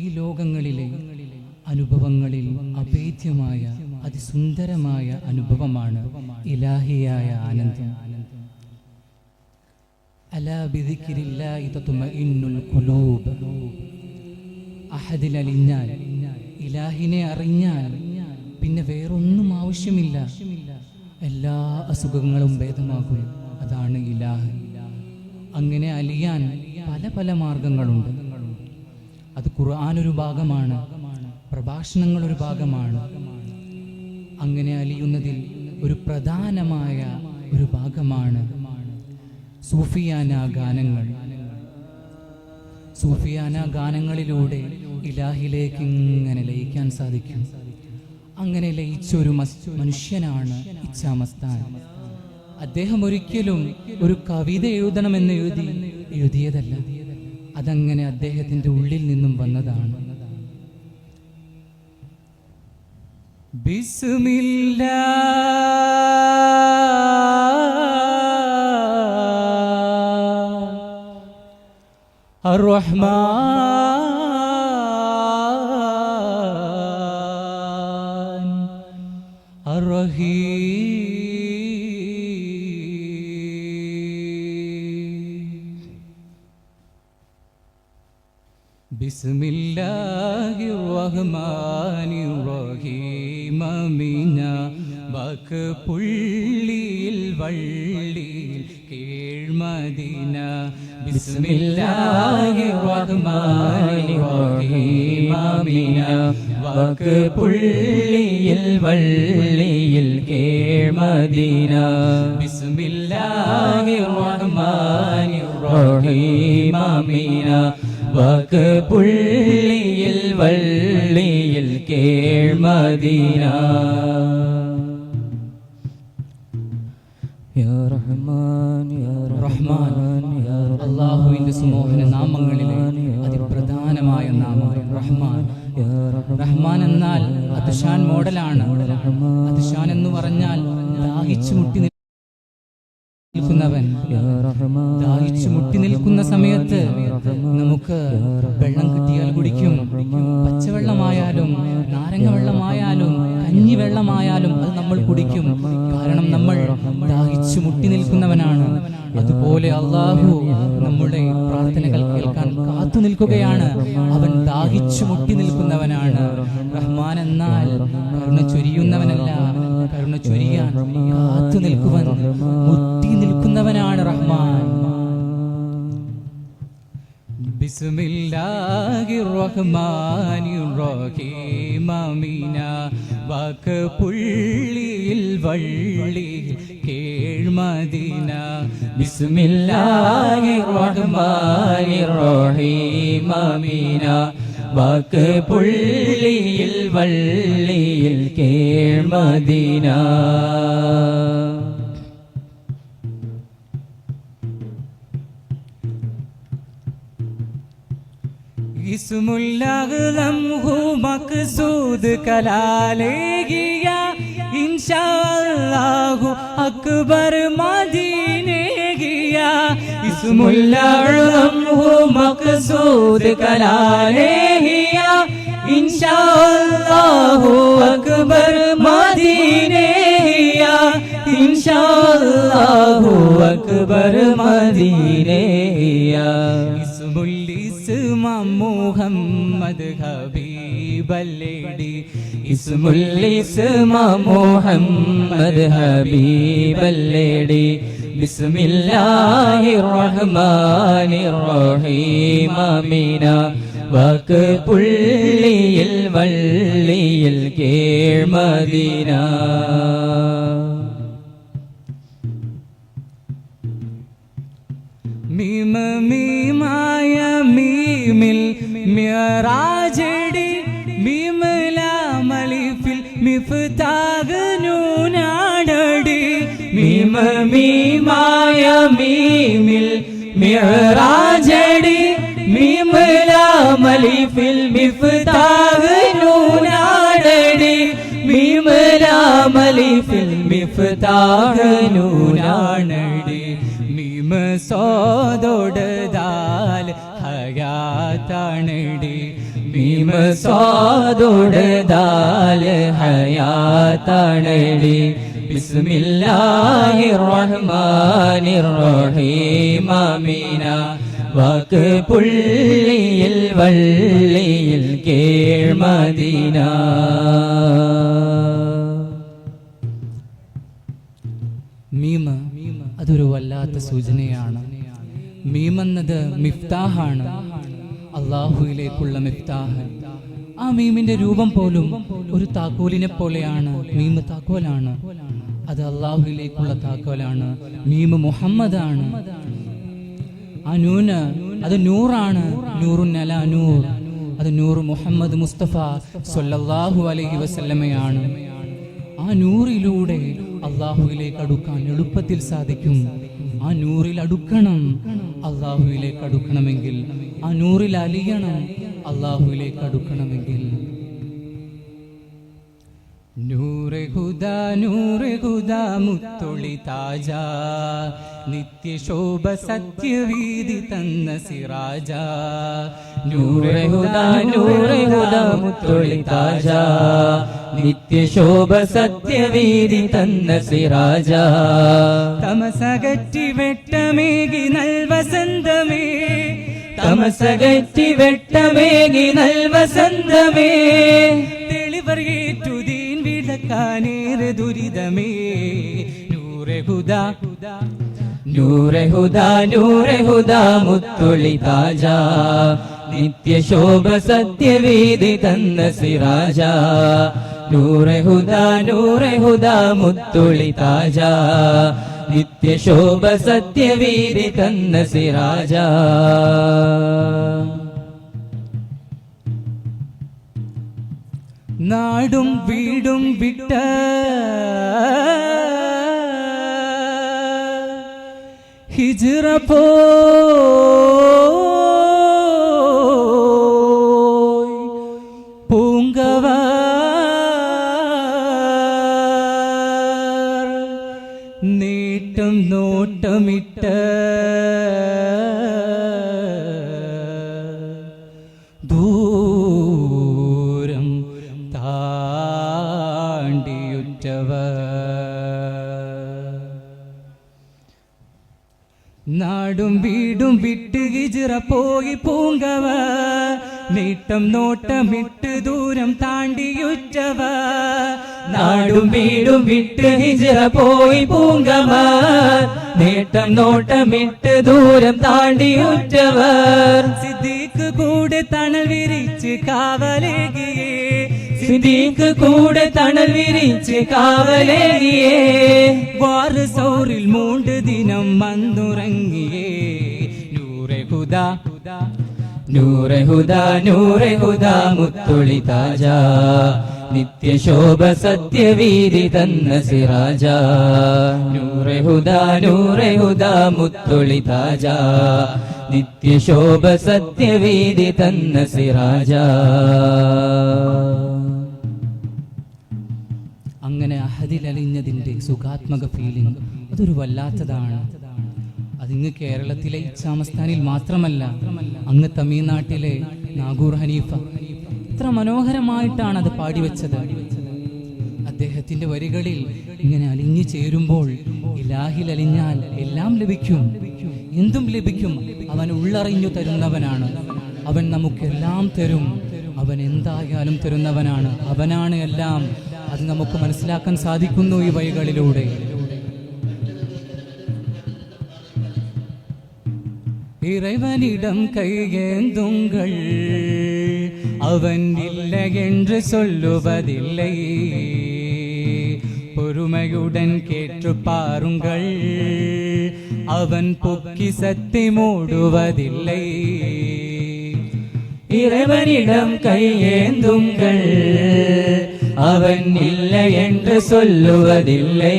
ഈ ലോകങ്ങളിലെ അനുഭവങ്ങളിൽ അഭേദ്യമായ അതിസുന്ദരമായ അനുഭവമാണ് ഇലാഹിയായ ആനന്ദം. അലാ ബിദിക്രില്ലാഹി തത്മഇന്നുൽ ഖുലൂബ്. അഹദിലലിഞ്ഞാൽ, ഇലാഹിനെ അറിഞ്ഞാൽ പിന്നെ വേറൊന്നും ആവശ്യമില്ല. എല്ലാ അസുഖങ്ങളും ഭേദമാകും. അതാണ് ഇലാഹ്. അങ്ങനെ അലിയാൻ പല പല മാർഗങ്ങളുണ്ട്. അത് ഖുർആൻ ഒരു ഭാഗമാണ്, പ്രഭാഷണങ്ങൾ ഒരു ഭാഗമാണ്. അങ്ങനെ അലിയുന്നതിൽ ഒരു പ്രധാനമായ ഒരു ഭാഗമാണ് സൂഫിയാന ഗാനങ്ങൾ. സൂഫിയാന ഗാനങ്ങളിലൂടെ ഇലാഹിലേക്ക് ഇങ്ങനെ ലയിക്കാൻ സാധിക്കും. അങ്ങനെ ലയിച്ചൊരു മനുഷ്യനാണ് ഇച്ഛാമസ്താൻ. അദ്ദേഹം ഒരിക്കലും ഒരു കവിത എഴുതണമെന്ന് എഴുതിയതല്ല. അതങ്ങനെ അദ്ദേഹത്തിന്റെ ഉള്ളിൽ നിന്നും വന്നതാണ്. ബിസ്മില്ലാഹിർ റഹ്മാനിർ റഹീം. ബിസ്മില്ലാഹിർ റഹ്മാനിർ റഹീം. അമീന ബക്ക് പുള്ളിയിൽ വള്ളിയിൽ കീഴ്മദീന. ബിസ്മില്ലാഹിർ റഹ്മാനിർ റഹീം. അമീന ബക്ക് പുള്ളിയിൽ വള്ളിയിൽ കീഴ്മദീന. ബിസ്മില്ലാഹിർ റഹ്മാനിർ റഹീം. അമീന വക്ക് പുള്ളിയിൽ വള്ളിയിൽ കീഴ്മദീന. അല്ലാഹുവിന്റെ സുമോഹന നാമങ്ങളിലെ അതിപ്രധാനമായ നാമം റഹ്മാൻ. റഹ്മാൻ എന്നാൽ അത്ഷാൻ മോഡലാണ്. അത്ഷാൻ എന്ന് പറഞ്ഞാൽ ദാഹിച്ചു മുട്ടി നിൽക്കുന്നവൻ. ദാഹിച്ചു മുട്ടി നിൽക്കുന്ന സമയത്ത് നമുക്ക് വെള്ളം കിട്ടിയാൽ കുടിക്കും. പച്ചവെള്ളമായാലും നാരങ്ങ വെള്ളമായാലും കഞ്ഞി വെള്ളമായാലും അത് നമ്മൾ കുടിക്കും. കാരണം നമ്മൾ ദാഹിച്ചു മുട്ടി നിൽക്കുന്നവനാണ്. അതുപോലെ അല്ലാഹു നമ്മുടെ പ്രാർത്ഥനകൾ കേൾക്കാൻ കാത്തു നിൽക്കുകയാണ്. അവൻ ദാഹിച്ചു മുട്ടി നിൽക്കുന്നവനാണ്. റഹ്മാൻ എന്നാൽ കരുണ ചൊരിയുന്നവനല്ല, കരുണ ചൊരിയാൻ കാത്തു നിൽക്കുവൻ, മുട്ടി നിൽക്കുന്നവനാണ് റഹ്മാൻ. ബിസ്മില്ലാഹിർ റഹ്മാനിർ റഹീം. അമീന വക്ക് പുള്ളിയിൽ വള്ളിയിൽ കീഴ്മദീന. ബിസ്മില്ലാഹിർ റഹ്മാനിർ റഹീം. അമീന വക്ക് പുള്ളിയിൽ വള്ളിയിൽ കീഴ്മദീന. ഇസ്മുല്ലാഹ് ഹു മഖ്സൂദ് കലാലേ ഗിയാ ഇൻഷാഅല്ലാഹു അക്ബർ മദീനെ ഗിയാ. ഇസ്മുല്ലാഹ് ഹു മഖ്സൂദ് കലാലേ ഗിയാ ഇൻഷാഅല്ലാഹു അക്ബർ മദീനെ ഗിയാ. ഇൻഷാഅല്ലാഹു അക്ബർ മദീനെ ഗിയാ. മുഹമ്മദ് ഹബീബല്ലേടി. ഇസ്മുൽ മുഹമ്മദ് ഹബീബല്ലേടി. ബിസ്മില്ലാഹിർ റഹ്മാനിർ റഹീം. അമീന വക്ക് പുള്ളിയിൽ വള്ളിയിൽ കീഴ്മദീന. മീമ മീമായ മീമിൽ മിഅ്റാജടി. മീമല മലിഫിൽ മിഫ്താഹ് നൂനാടടി. മീമ മീമായ മീമിൽ മിഅ്റാജടി. മീമല മലിഫിൽ മിഫ്താഹ് നൂനാടടി. മീമല മലിഫിൽ മിഫ്താഹ് നൂനാടടി. സോദോടതാൽ ഹയാത്താണടി. മീം സ്വാദോട് ദാല് ഹയാത്താണടി ബിസ്മില്ലാഹിർ റഹ്മാനിർ റഹീം ആമീന വാക്ക് പുള്ളിയിൽ വള്ളിയിൽ കീഴ് മദീന. മീമ അതൊരു വല്ലാത്ത സൂചനയാണ്. മീമെന്നത് മിഫ്താഹാണ്, അള്ളാഹുവിലേക്കുള്ള മിഫ്താഹ്. ആ മീമിന്റെ രൂപം പോലും ഒരു താക്കോലിനെ പോലെയാണ്. മീമ് താക്കോലാണ്, അത് അള്ളാഹുവിലേക്കുള്ള താക്കോലാണ്. മീമ് മുഹമ്മദാണ്. ആ നൂന് അത് നൂറാണ്. നൂറുൻ അലാ നൂർ, അത് നൂർ മുഹമ്മദ് മുസ്തഫ സ്വല്ലല്ലാഹു അലൈഹി വസല്ലമയാണ്. ആ നൂറിലൂടെ അള്ളാഹുവിലേക്ക് അടുക്കാൻ എളുപ്പത്തിൽ സാധിക്കും. ആ നൂറിൽ അടുക്കണം. അള്ളാഹുവിലേക്ക് അടുക്കണമെങ്കിൽ ആ നൂറിൽ അലിയണം. അള്ളാഹുവിലേക്ക് അടുക്കണമെങ്കിൽ നൂറെ ഹുദാ മുത്തൊളി താജ നിത്യശോഭ സത്യവീതി തന്ന സിറാജ. നൂറെ ഹുദാ മുത്തൊളി താജ നിത്യശോഭ സത്യവീതി തന്ന സിറാജ. തമസകറ്റി വെട്ടമേകി നൽവസന്തമേ, തമസകറ്റി വെട്ടമേകി നൽവസന്തമേ. തെളിവർ ഏറ്റുദീൻ വിളക്കാനേറെ ദുരിതമേ. നൂറെ ഹുദാ മുത്തൊളി താജ നിത്യശോഭ സത്യവീതി തന്ന സിറാജ. നൂറെ ഹുദാ മുത്തൊളി താജ നിത്യശോഭ സത്യവീതി തന്ന സിറാജ. നാടും വീടും വിട്ട ഹിജ്റ പോയി പൂങ്കവർ നീട്ടം നോട്ടമിട്ട ദൂരം താണ്ടിയുറ്റവർ. നാടും വീടും വിട്ട് ഹിജ്റ പോയി പൂങ്കവ നീട്ടം നോട്ടമിട്ട് ദൂരം താണ്ടിയുറ്റവ. നാടും വീടും വിട്ട് ഹിജ്റ പോയി പൂങ്കവ നീട്ടം നോട്ടമിട്ട് ദൂരം താണ്ടിയുറ്റവർ. സിദ്ദീഖ് കൂടെ തണൽ വിരിച്ച് കാവലേകിയേ, സിദ്ദീഖ് കൂടെ തണൽ വിരിച്ച് കാവലേകിയേ. വാർസൗറിൽ 3 ദിനം വന്നുറങ്ങിയേ. നൂറെ ഹുദാ മുത്തൊളി താജ നിത്യശോഭ സത്യവീതി തന്ന സിറാജ. നൂറെ ഹുദാ മുത്തൊളി താജ നിത്യശോഭ സത്യവീതി തന്ന സിറാജ. അങ്ങനെ അഹദിലലിഞ്ഞതിന്റെ സുഖാത്മക ഫീലിംഗ് അതൊരു വല്ലാത്തതാണ്. അതിങ്ങ് കേരളത്തിലെ ഇച്ചാമസ്ഥാനിൽ മാത്രമല്ല, അങ്ങ് തമിഴ്നാട്ടിലെ നാഗൂർ ഹനീഫ എത്ര മനോഹരമായിട്ടാണ് അത് പാടിവെച്ചത്. അദ്ദേഹത്തിന്റെ വരികളിൽ ഇങ്ങനെ അലിഞ്ഞു ചേരുമ്പോൾ ഇലാഹിൽ അലിഞ്ഞാൽ എല്ലാം ലഭിക്കും, എന്തും ലഭിക്കും. അവൻ ഉള്ളറിഞ്ഞു തരുന്നവനാണ്, അവൻ നമുക്കെല്ലാം തരും, അവൻ എന്തായാലും തരുന്നവനാണ്, അവനാണ് എല്ലാം. അത് നമുക്ക് മനസ്സിലാക്കാൻ സാധിക്കുന്നു ഈ വരികളിലൂടെ. இறைவனிடம் கையேந்துங்கள், அவன் இல்லை என்று சொல்லுவதில்லை. பொறுமையுடன் கேட்டு பாருங்கள், அவன் பொக்கிஷத்தை மூடுவதில்லை. இறைவனிடம் கையேந்துங்கள், அவன் இல்லை என்று சொல்லுவதில்லை.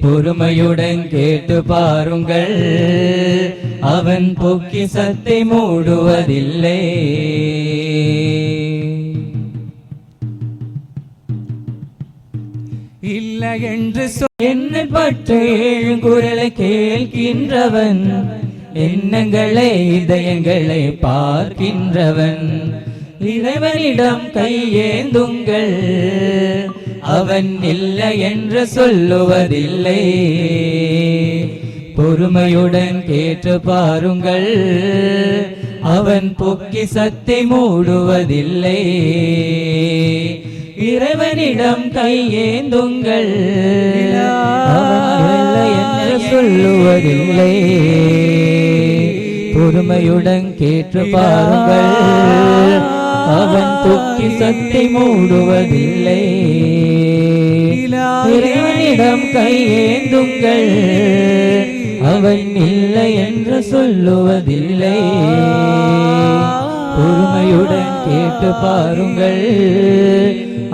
பொறுமையுடன் கேட்டு பாருங்கள், அவன் பொக்கிஷத்தை மூடுவதில்லை. இல்லை என்று என்னை பற்றி குரலை கேட்கின்றவன் எண்ணங்களை இதயங்களை பார்க்கின்றவன். இறைவனிடம் கையேந்துங்கள், அவன் இல்லை என்று சொல்லுவதில்லை. பொறுமையுடன் கேட்டு பாருங்கள், அவன் பொக்கிஷத்தை மூடுவதில்லை. இறைவனிடம் கையேந்துங்கள், அவன் இல்லை என்று சொல்லுவதில்லை. பொறுமையுடன் கேட்டு பாருங்கள், அவன் பொக்கிஷத்தை மூடுவதில்லை. இறைவனிடம் கையேந்துங்கள், அவன் இல்லை என்று சொல்லுவதில்லை. பொறுமையுடன் கேட்டு பாருங்கள்,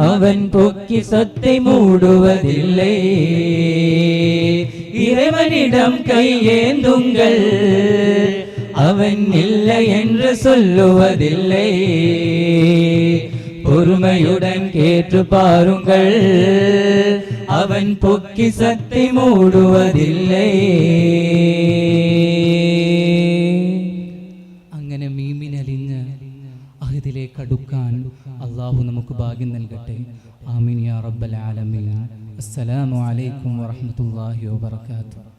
அவன் பொக்கிஷத்தை மூடுவதில்லை. இறைவனிடம் கையேந்துங்கள், அவன் இல்லை என்று சொல்லுவதில்லை. பொறுமையுடன் கேட்டு பாருங்கள், அவன் பொக்கிஷத்தை മൂടുവதில்லை. അങ്ങനെ മീമിനലിഞ്ഞ് അഹദിലേക്ക് അടുക്കാൻ അല്ലാഹു നമുക്ക് ഭാഗ്യം നൽകട്ടെ. ആമീൻ യാ റബ്ബൽ ആലമീൻ. അസ്സലാമു അലൈക്കും വറഹ്മത്തുള്ളാഹി വബറകാതുഹു.